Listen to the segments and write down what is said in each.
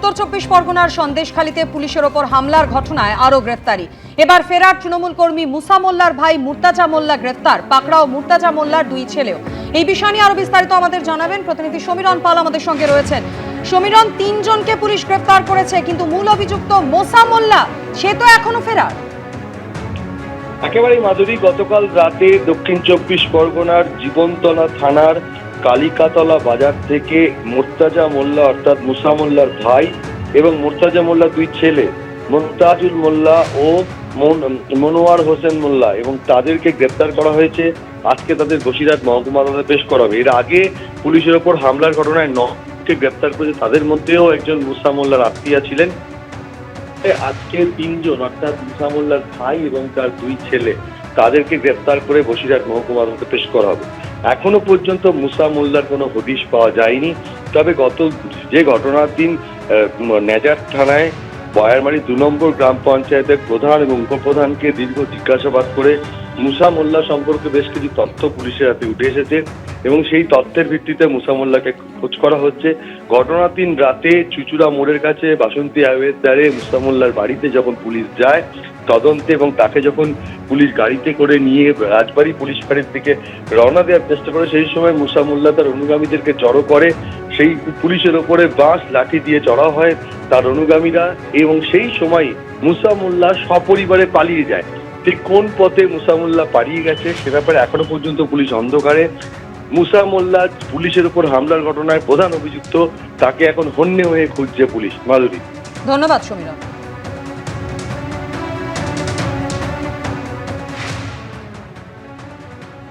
উত্তর 24 পরগনার সন্দেশখালীতে পুলিশের ওপর হামলার ঘটনায় আরও গ্রেফতারি। এবার ফেরার তৃণমূল কর্মী মুসা মোল্লার ভাই মুর্তাজা মোল্লা গ্রেফতার, পাকড়াও মুর্তাজা মোল্লার দুই ছেলেও। এই বিষয় নিয়ে আরো বিস্তারিত আমাদের জানাবেন প্রতিনিধি সমীরণ পাল আমাদের সঙ্গে রয়েছেন। সমীরণ, 3 জনকে পুলিশ গ্রেফতার করেছে, কিন্তু মূল অভিযুক্ত মুসা মোল্লা সে তো এখনো ফেরার। একেবারে মাধুরী, গতকাল রাতে দক্ষিণ 24 পরগনার জীবনতলা থানার কালিকাতলা বাজার থেকে মুর্তাজা মোল্লা অর্থাৎ মুসা মোল্লার ভাই এবং মুর্তাজা মোল্লার দুই ছেলে মুমতাজুল মোল্লা ও মনোয়ার হোসেন মোল্লা এবং তাদেরকে গ্রেপ্তার করা হয়েছে। আজকে তাদের বসিরহাট মহকুমা আদালতে পেশ করা হবে। এর আগে পুলিশের ওপর হামলার ঘটনায় 9কে গ্রেপ্তার করেছে, তাদের মধ্যেও একজন মুসা মোল্লার আত্মীয় ছিলেন। আজকে 3 জন অর্থাৎ মুসা মোল্লার ভাই এবং তার দুই ছেলে তাদেরকে গ্রেপ্তার করে বসিরহাট মহকুমা আদালতে পেশ করা হবে। এখনো পর্যন্ত মুসা মোল্লার কোনো হদিশ পাওয়া যায়নি। তবে গত যে ঘটনার দিন নেজার থানায় বয়ারমারি 2 নম্বর গ্রাম পঞ্চায়েতের প্রধান এবং উপপ্রধানকে দীর্ঘ জিজ্ঞাসাবাদ করে মুসা মোল্লা সম্পর্কে বেশ কিছু তথ্য পুলিশের হাতে উঠে এসেছে এবং সেই তথ্যের ভিত্তিতে মুসা মোল্লাকে খোঁজ করা হচ্ছে। ঘটনার দিন রাতে চুচুড়া মোড়ের কাছে বাসন্তী হাইওয়ের ধারে মুসা মোল্লার বাড়িতে যখন পুলিশ যায় তদন্তে এবং তাকে যখন পুলিশ গাড়িতে করে নিয়ে রাজবাড়ী পুলিশ ফাঁড়ির দিকে রওনা দেওয়ার চেষ্টা করে, সেই সময় মুসা মোল্লা তার অনুগামীদেরকে জড়ো করে। সেই পুলিশের ওপরে বাঁশ লাঠি দিয়ে চড়া হয় তার অনুগামীরা এবং সেই সময় মুসা মোল্লা সপরিবারে পালিয়ে যায়। ঠিক কোন পথে মুসা মোল্লা পালিয়ে গেছে সে ব্যাপারে এখনো পর্যন্ত পুলিশ অন্ধকারে। মুসা মোল্লা পুলিশের উপর হামলার ঘটনায় প্রধান অভিযুক্ত, তাকে এখন হন্যে হয়ে খুঁজছে পুলিশ। মাধুরী, ধন্যবাদ সমীরণ।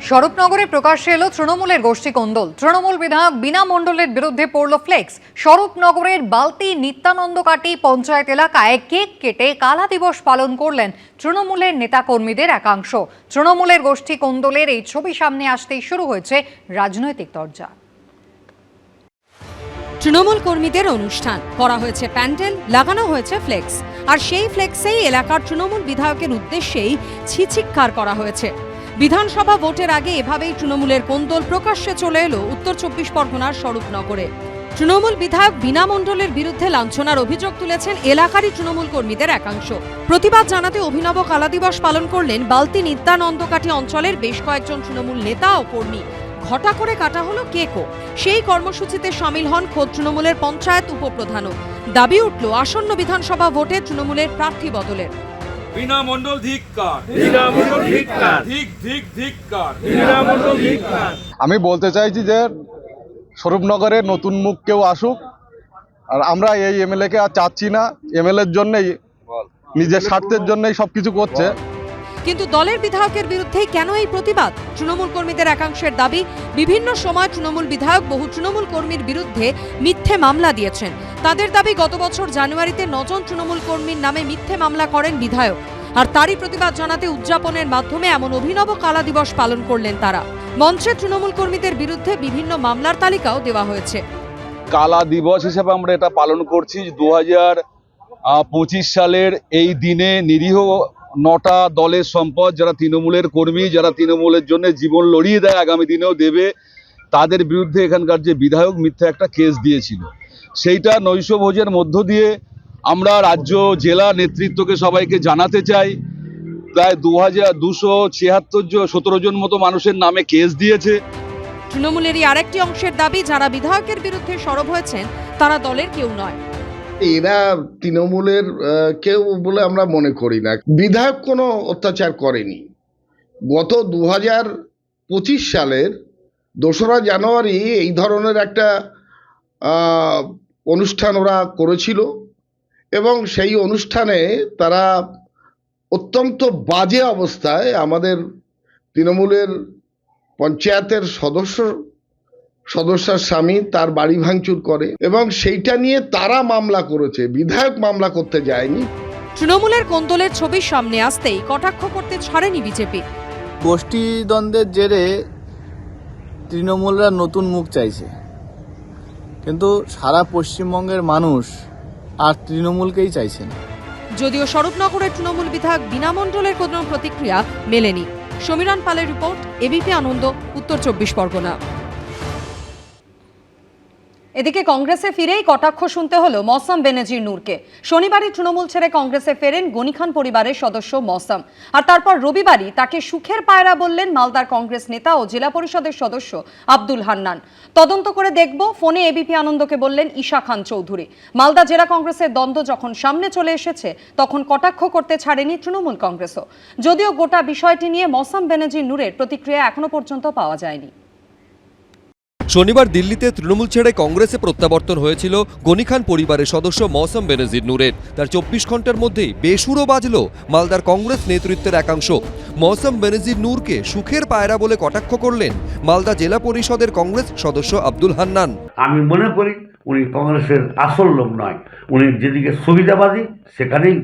স্বরূপনগরে প্রকাশ্যে এলো তৃণমূলের গোষ্ঠী কোন্দল। তৃণমূল বিধায়ক বীণা মণ্ডলের বিরুদ্ধে পড়ল ফ্লেক্স। স্বরূপনগরের বালতি নিত্যানন্দকাটি পঞ্চায়েত এলাকায় কেক কেটে কালা দিবস পালন করলেন তৃণমূলের নেতাকর্মীদের একাংশ। তৃণমূলের গোষ্ঠী কোন্দলের এই ছবি সামনে আসতেই শুরু হয়েছে রাজনৈতিক তরজা। তৃণমূল কর্মীদের অনুষ্ঠান করা হয়েছে, প্যান্ডেল লাগানো হয়েছে ফ্লেক্স, আর সেই ফ্লেক্সেই এলাকার তৃণমূল বিধায়কের উদ্দেশ্যেই ছিচিৎকার করা হয়েছে। বিধানসভা ভোটের আগে এভাবেই তৃণমূলের কোন্দল প্রকাশ্যে চলে এলো উত্তর 24 পরগনার স্বরূপনগরে। তৃণমূল বিধায়ক বীণা মণ্ডলের বিরুদ্ধে লাঞ্ছনার অভিযোগ তুলেছেন এলাকারই তৃণমূল কর্মীদের একাংশ। প্রতিবাদ জানাতে অভিনব কালা দিবস পালন করলেন বালতি নিত্যানন্দকাঠি অঞ্চলের বেশ কয়েকজন তৃণমূল নেতা ও কর্মী। ঘটা করে কাটা হলো কেকও। সেই কর্মসূচিতে সামিল হন খোদ তৃণমূলের পঞ্চায়েত উপপ্রধানও। দাবি উঠল আসন্ন বিধানসভা ভোটে তৃণমূলের প্রার্থী বদলের। বীণা মণ্ডল ধিক্কার, বীণা মণ্ডল ধিক্কার, ধিক্কার, বীণা মণ্ডল ধিক্কার। আমি বলতে চাইছি যে স্বরূপনগরে নতুন মুখ কেউ আসুক, আর আমরা এই এমএলএ কে আর চাচ্ছি না। এমএলএর জন্যই, নিজের স্বার্থের জন্যই সবকিছু করছে। কিন্তু দলের বিধায়কের বিরুদ্ধেই কেন এই প্রতিবাদ? তৃণমূল কর্মীদের একাংশের দাবি, বিভিন্ন সময় তৃণমূল বিধায়ক বহু তৃণমূল কর্মীর বিরুদ্ধে মিথ্যে মামলা দিয়েছেন। তাদের দাবি গত বছর জানুয়ারিতে 9 জন তৃণমূল কর্মীর নামে মিথ্যে মামলা করেন বিধায়ক, আর তারই প্রতিবাদ জানাতে উদযাপনের মাধ্যমে এমন অভিনব কালা দিবস পালন করলেন তারা। মঞ্চে তৃণমূল কর্মীদের বিরুদ্ধে বিভিন্ন মামলার তালিকাও দেওয়া হয়েছে। কালা দিবস হিসেবে আমরা এটা পালন করছি। 2025 সালের এই দিনে নিরীহ 9টা দলের সম্পদ, যারা তৃণমূলের কর্মী, যারা তৃণমূলের জন্য জীবন লড়িয়ে দেয়, আগামী দিনেও দেবে, তাদের বিরুদ্ধে এখানকার যে বিধায়ক মিথ্যা একটা কেস দিয়েছিল, সেইটা নৈশভোজের মধ্য দিয়ে আমরা রাজ্য জেলা নেতৃত্বকে সবাইকে জানাতে চাই। প্রায় 2,217 জন মতো মানুষের নামে কেস দিয়েছে। তৃণমূলেরই আরেকটি অংশের দাবি, যারা বিধায়কের বিরুদ্ধে সরব হয়েছেন তারা দলের কেউ নয়। এরা তৃণমূলের কেউ বলে আমরা মনে করি না। বিধায়ক কোনো অত্যাচার করেনি। গত 2025 সালের 2রা জানুয়ারি এই ধরনের একটা অনুষ্ঠান ওরা করেছিল এবং সেই অনুষ্ঠানে তারা অত্যন্ত বাজে অবস্থায় আমাদের তৃণমূলের পঞ্চায়েতের সদস্যার স্বামী তার বাড়ি ভাঙচুর করে এবং সেইটা নিয়ে তারা মামলা করেছে, বিধায়ক মামলা করতে যায়নি। তৃণমূলের কোন্দলের ছবি সামনে আসতেই কটাক্ষ করতে ছাড়েনি বিজেপি। গোষ্ঠী দ্বন্দ্বের জেরে তৃণমূলরা নতুন মুখ চাইছে, কিন্তু সারা পশ্চিমবঙ্গের মানুষ আর তৃণমূলকেই চাইছে না। যদিও স্বরূপনগরের তৃণমূল বিধায়ক বীণা মণ্ডলের কোনো প্রতিক্রিয়া মেলেনি। সমীরণ পালের রিপোর্ট, এবিপি আনন্দ, উত্তর 24 পরগনা। এদিকে কংগ্রেসে ফিরেই কটাক্ষ শুনতে হলো মৌসম বেনজির নূরকে। শনিবারই তৃণমূল ছেড়ে কংগ্রেসে ফেরেন গনি খান পরিবারের সদস্য মৌসম, আর তারপর রবিবারই তাকে সুখের পায়রা বললেন মালদার কংগ্রেস নেতা ও জেলা পরিষদের সদস্য আব্দুল হান্নান। তদন্ত করে দেখব ফোনে এবিপি আনন্দকে বললেন ঈশা খান চৌধুরী। মালদা জেলা কংগ্রেসের দ্বন্দ্ব যখন সামনে চলে এসেছে তখন কটাক্ষ করতে ছাড়েনি তৃণমূল কংগ্রেসও, যদিও গোটা বিষয়টি নিয়ে মৌসম বেনজির নূরের প্রতিক্রিয়া এখনো পর্যন্ত পাওয়া যায়নি। শনিবার দিল্লিতে তৃণমূল ছেড়ে কংগ্রেসে প্রত্যাবর্তন হয়েছিল গনি খান পরিবারের সদস্য মৌসম বেনজির নূরের। তার 24 ঘন্টার মধ্যেই বেসুরো বাজল মালদার কংগ্রেস নেতৃত্বের একাংশ। মৌসম বেনজির নূরকে সুখের পায়রা বলে কটাক্ষ করলেন মালদা জেলা পরিষদের কংগ্রেস সদস্য আব্দুল হান্নান। আমি মনে করি উনি কংগ্রেসের আসল লোক নয়, উনি যেদিকে সুবিধাবাদী সেখানেই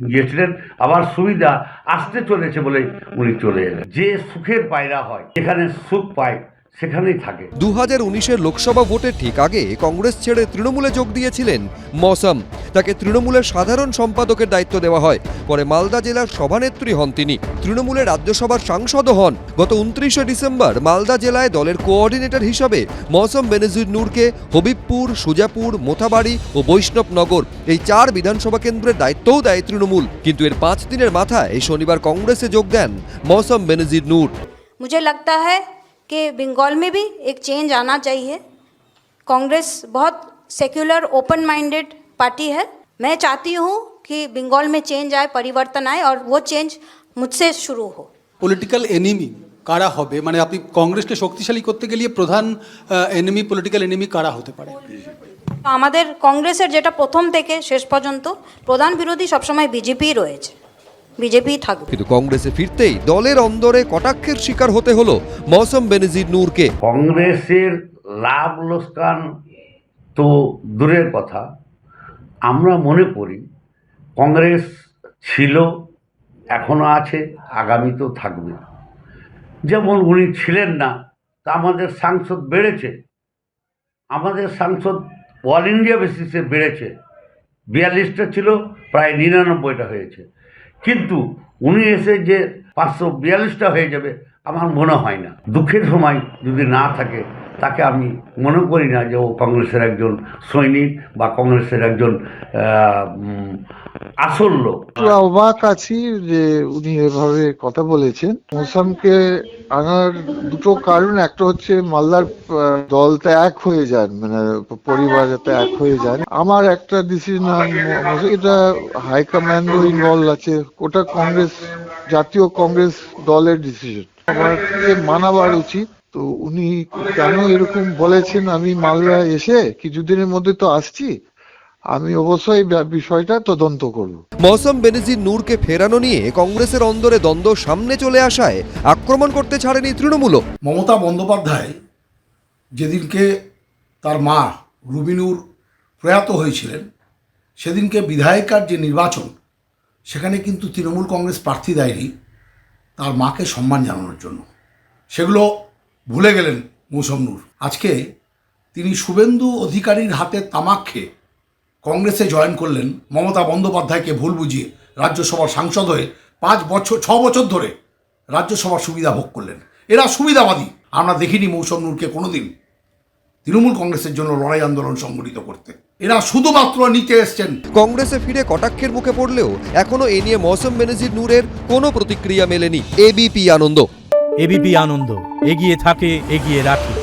গিয়েছিলেন, আবার সুবিধা আসতে চলেছে বলে উনি চলে এলেন। যে সুখের পায়রা হয়, যেখানে সুখ পায় সেখানেই থাকে। 2019-এর লোকসভা ভোটের ঠিক আগে কংগ্রেস ছেড়ে তৃণমূলে যোগ দিয়েছিলেন মৌসম। তাকে তৃণমূলের সাধারণ সম্পাদকের দায়িত্ব দেওয়া হয়। পরে মালদা জেলার সভানেত্রী হন তিনি, তৃণমূলের রাজ্যসভার সাংসদও হন। গত 29শে ডিসেম্বর মালদা জেলায় দলের কোঅর্ডিনেটর হিসাবে মৌসম বেনজির নূরকে হবিবপুর, সুজাপুর, মোথাবাড়ি ও বৈষ্ণবনগর এই 4 বিধানসভা কেন্দ্রের দায়িত্বও দেয় তৃণমূল। কিন্তু এর 5 দিনের মাথায় এই শনিবার কংগ্রেসে যোগ দেন মৌসম বেনজির নূর। मुझे लगता है कि बंगाल में भी एक चेंज आना चाहिए। कांग्रेस बहुत सेक्युलर ओपन माइंडेड पार्टी है। मैं चाहती हूँ कि बंगाल में चेंज आए, परिवर्तन आए और वो चेंज मुझसे शुरू हो। পলিটিক্যাল এনিমি কারা হবে, মানে আপনি কংগ্রেসকে শক্তিশালী করতে গেলে প্রধান এনিমি, পলিটিক্যাল এনিমি কারা হতে পারে? আমাদের কংগ্রেসের যেটা প্রথম থেকে শেষ পর্যন্ত প্রধান বিরোধী সবসময় বিজেপি রয়েছে, বিজেপি থাকবে। কিন্তু কংগ্রেসে ফিরতেই দলের অন্দরে কটাক্ষের শিকার হতে হলো মৌসম বেনজির নূরকে। কংগ্রেসের লাভ লোকসান তো দূরের কথা, আমরা মনে করি কংগ্রেস ছিল, এখনো আছে, আগামীতেও থাকবে। যেমন উনি ছিলেন না, তা আমাদের সাংসদ বেড়েছে, আমাদের সাংসদ অল ইন্ডিয়া বেসিসে বেড়েছে। 42টা ছিল, প্রায় 99টা হয়েছে। কিন্তু উনি এসে যে 542টা হয়ে যাবে আমার মনে হয় না। দুঃখের সময় যদি না থাকে তাকে আমি মনে করি না যে ও কংগ্রেসের একজন সৈনিক বা কংগ্রেসের একজন আসল লোক। অবাক আছি যে উনি এভাবে কথা বলেছেন। মৌসুমকে আনার দুটো কারণ, একটা হচ্ছে মালদার দলটা এক হয়ে যান, মানে পরিবার যাতে এক হয়ে যান। আমার একটা ডিসিশন, এটা হাইকমান্ডও ইনভলভ আছে, ওটা কংগ্রেস, জাতীয় কংগ্রেস দলের ডিসিশন, আমাকে মানাবার উচিত। তো উনি কেন এরকম বলেছেন, আমি মালদা এসে কিছুদিনের মধ্যে তো আসছি, আমি অবশ্যই বিষয়টা তদন্ত করব। মৌসম বেনজির নূরকে ফেরানো নিয়ে কংগ্রেসের অন্দরে দ্বন্দ্ব সামনে চলে আসায় আক্রমণ করতে ছাড়েনি তৃণমূলও। মমতা বন্দ্যোপাধ্যায় যেদিনকে তার মা রুবিনুর প্রয়াত হয়েছিলেন, সেদিনকে বিধায়িকার যে নির্বাচন, সেখানে কিন্তু তৃণমূল কংগ্রেস প্রার্থী দেয়নি তার মাকে সম্মান জানানোর জন্য। সেগুলো ভুলে গেলেন মৌসম নূর। আজকে তিনি শুভেন্দু অধিকারীর হাতে তামাক খেয়ে কংগ্রেসে জয়েন করলেন, মমতা বন্দ্যোপাধ্যায়কে ভুল বুঝিয়ে রাজ্যসভার সাংসদ হয়ে 6 বছর ধরে রাজ্যসভার সুবিধা ভোগ করলেন। এরা সুবিধাবাদী। আমরা দেখিনি মৌসম নূরকে কোনোদিন তৃণমূল কংগ্রেসের জন্য লড়াই আন্দোলন সংগঠিত করতে। এরা শুধুমাত্র নিতে এসছেন। কংগ্রেসে ফিরে কটাক্ষের মুখে পড়লেও এখনো এ নিয়ে মৌসম বেনজির নূরের কোনো প্রতিক্রিয়া মেলেনি। এবিপি আনন্দ। এবিপি আনন্দ, এগিয়ে থাকে, এগিয়ে রাখে।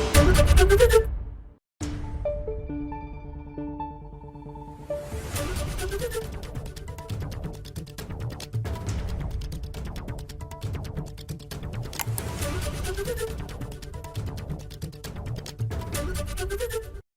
Thank you.